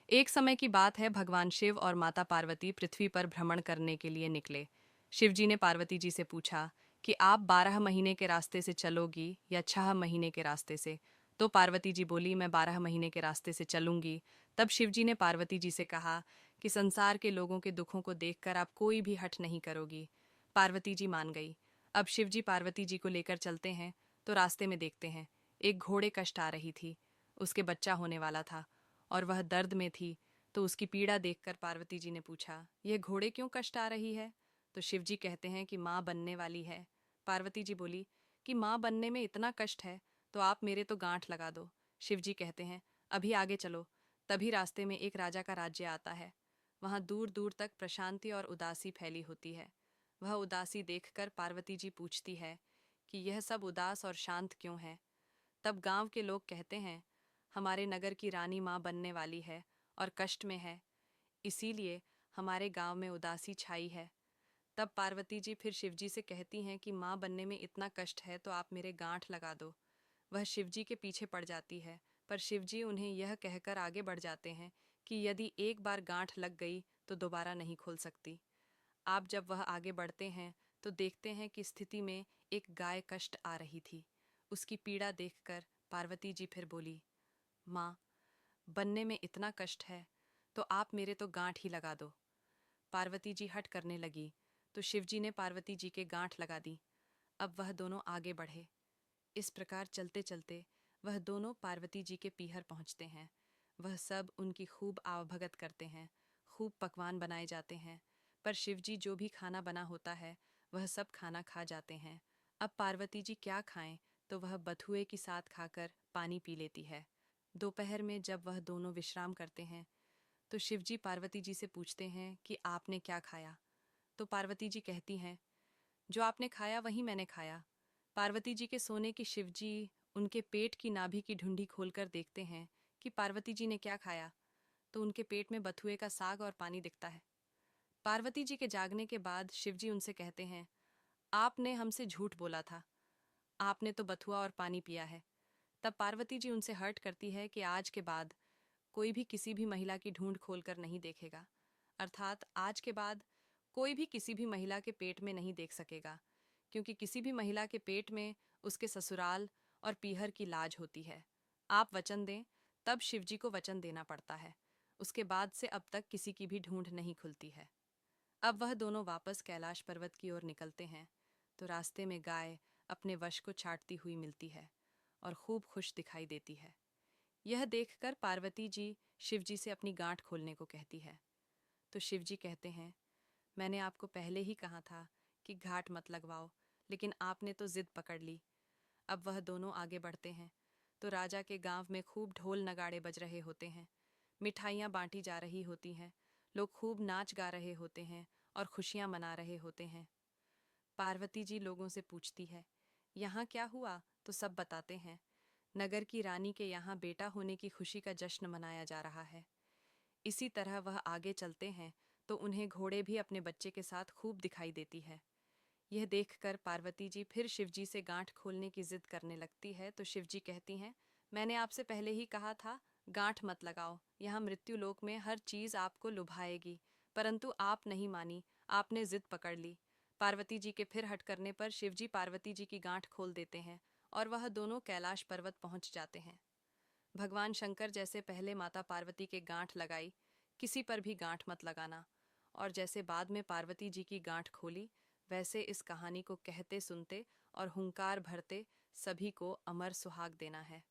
एक समय की बात है, भगवान शिव और माता पार्वती पृथ्वी पर भ्रमण करने के लिए निकले। शिव जी ने पार्वती जी से पूछा कि आप 12 महीने के रास्ते से चलोगी या 6 महीने के रास्ते से। तो पार्वती जी बोली, मैं 12 महीने के रास्ते से चलूंगी। तब शिव जी ने पार्वती जी से कहा कि संसार के लोगों के दुखों को देखकर आप कोई भी हठ नहीं करोगी। पार्वती जी मान गई। अब शिव जी पार्वती जी को लेकर चलते हैं तो रास्ते में देखते हैं एक घोड़े कष्ट आ रही थी। उसके बच्चा होने वाला था और वह दर्द में थी। तो उसकी पीड़ा देखकर पार्वती जी ने पूछा, यह घोड़े क्यों कष्ट आ रही है? तो शिव जी कहते हैं कि माँ बनने वाली है। पार्वती जी बोली कि माँ बनने में इतना कष्ट है तो आप मेरे तो गांठ लगा दो। शिव जी कहते हैं, अभी आगे चलो। तभी रास्ते में एक राजा का राज्य आता है। वहां दूर दूर तक प्रशांति और उदासी फैली होती है। वह उदासी देखकर पार्वती जी पूछती है कि यह सब उदास और शांत क्यों है? तब गांव के लोग कहते हैं, हमारे नगर की रानी माँ बनने वाली है और कष्ट में है, इसीलिए हमारे गांव में उदासी छाई है। तब पार्वती जी फिर शिवजी से कहती हैं कि माँ बनने में इतना कष्ट है तो आप मेरे गांठ लगा दो। वह शिवजी के पीछे पड़ जाती है, पर शिवजी उन्हें यह कहकर आगे बढ़ जाते हैं कि यदि एक बार गांठ लग गई तो दोबारा नहीं खोल सकती। आप जब वह आगे बढ़ते हैं तो देखते हैं कि स्थिति में एक गाय कष्ट आ रही थी। उसकी पीड़ा देखकर पार्वती जी फिर बोली, माँ, बनने में इतना कष्ट है तो आप मेरे तो गांठ ही लगा दो। पार्वती जी हट करने लगी तो शिवजी ने पार्वती जी के गांठ लगा दी। अब वह दोनों आगे बढ़े। इस प्रकार चलते चलते वह दोनों पार्वती जी के पीहर पहुंचते हैं। वह सब उनकी खूब आवभगत करते हैं। खूब पकवान बनाए जाते हैं, पर शिवजी जो भी खाना बना होता है वह सब खाना खा जाते हैं। अब पार्वती जी क्या खाएं, तो वह बथुए के साथ खाकर पानी पी लेती है। दोपहर में जब वह दोनों विश्राम करते हैं तो शिवजी पार्वती जी से पूछते हैं कि आपने क्या खाया? तो पार्वती जी कहती हैं, जो आपने खाया वही मैंने खाया। पार्वती जी के सोने की शिवजी उनके पेट की नाभि की ढूंढी खोलकर देखते हैं कि पार्वती जी ने क्या खाया। तो उनके पेट में बथुए का साग और पानी दिखता है। पार्वती जी के जागने के बाद शिवजी उनसे कहते हैं, आपने हमसे झूठ बोला था, आपने तो बथुआ और पानी पिया है। तब पार्वती जी उनसे हर्ट करती है कि आज के बाद कोई भी किसी भी महिला की ढूंढ खोलकर नहीं देखेगा। अर्थात आज के बाद कोई भी किसी भी महिला के पेट में नहीं देख सकेगा, क्योंकि किसी भी महिला के पेट में उसके ससुराल और पीहर की लाज होती है। आप वचन दें, तब शिवजी को वचन देना पड़ता है। उसके बाद से अब तक किसी की भी ढूंढ नहीं खुलती है। अब वह दोनों वापस कैलाश पर्वत की ओर निकलते हैं तो रास्ते में गाय अपने वश को छाटती हुई मिलती है और खूब खुश दिखाई देती है। यह देखकर पार्वती जी शिवजी से अपनी गांठ खोलने को कहती है। तो शिवजी कहते हैं, मैंने आपको पहले ही कहा था कि घाट मत लगवाओ, लेकिन आपने तो जिद पकड़ ली। अब वह दोनों आगे बढ़ते हैं तो राजा के गांव में खूब ढोल नगाड़े बज रहे होते हैं। मिठाइयाँ बांटी जा रही होती हैं। लोग खूब नाच गा रहे होते हैं और खुशियाँ मना रहे होते हैं। पार्वती जी लोगों से पूछती है, यहाँ क्या हुआ? तो सब बताते हैं, नगर की रानी के यहाँ बेटा होने की खुशी का जश्न मनाया जा रहा है। इसी तरह वह आगे चलते हैं तो उन्हें घोड़े भी अपने बच्चे के साथ खूब दिखाई देती है। यह देखकर पार्वती जी फिर शिवजी से गांठ खोलने की जिद करने लगती है तो शिवजी कहती हैं, मैंने आपसे पहले ही कहा था, गांठ मत लगाओ। यहाँ मृत्यु लोक में हर चीज आपको लुभाएगी, परंतु आप नहीं मानी, आपने जिद पकड़ ली। पार्वती जी के फिर हट करने पर शिवजी पार्वती जी की गांठ खोल देते हैं और वह दोनों कैलाश पर्वत पहुंच जाते हैं। भगवान शंकर जैसे पहले माता पार्वती के गांठ लगाई, किसी पर भी गांठ मत लगाना, और जैसे बाद में पार्वती जी की गांठ खोली, वैसे इस कहानी को कहते सुनते और हुंकार भरते सभी को अमर सुहाग देना है।